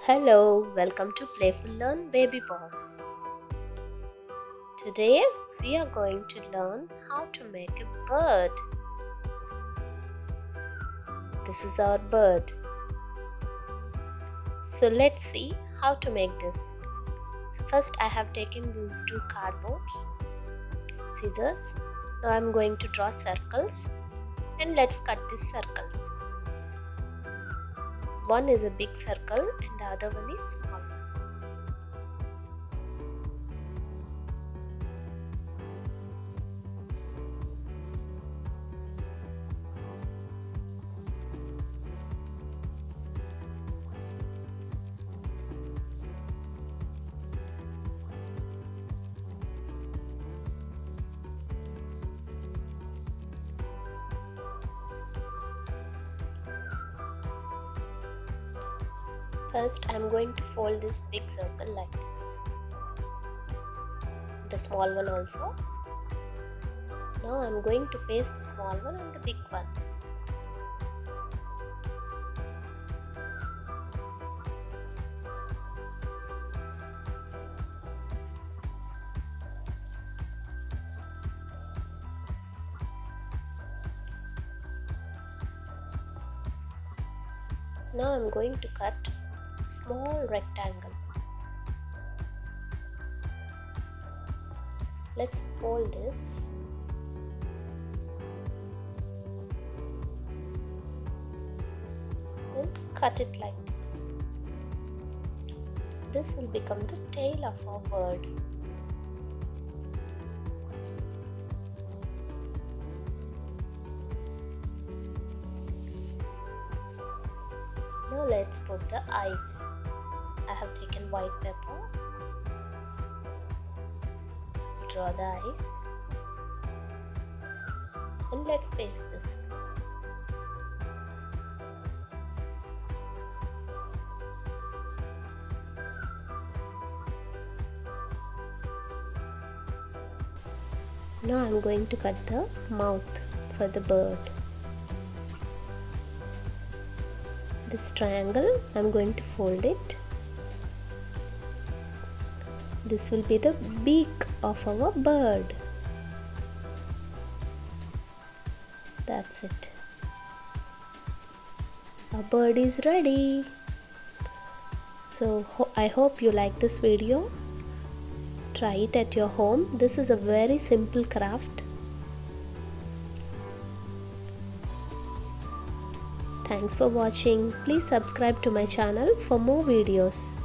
Hello, welcome to Playful Learn Babyboss. Today we are going to learn how to make a bird. This is our bird. So let's see how to make this. So first I have taken these two cardboards, scissors. Now I am going to draw circles and let's cut these circles. One is a big circle and the other one is small. First, I am going to fold this big circle like this. The small one also. Now I am going to paste the small one on the big one. Now I am going to cut a small rectangle. Let's fold this. And cut it like this. This will become the tail of our bird. Now let's put the eyes. I have taken white pepper. Draw the eyes. And let's paste this. Now I am going to cut the mouth for the bird. This triangle, I am going to fold it. This will be the beak of our bird. That's it. Our bird is ready. So I hope you like this video. Try it at your home. This is a very simple craft. Thanks for watching. Please subscribe to my channel for more videos.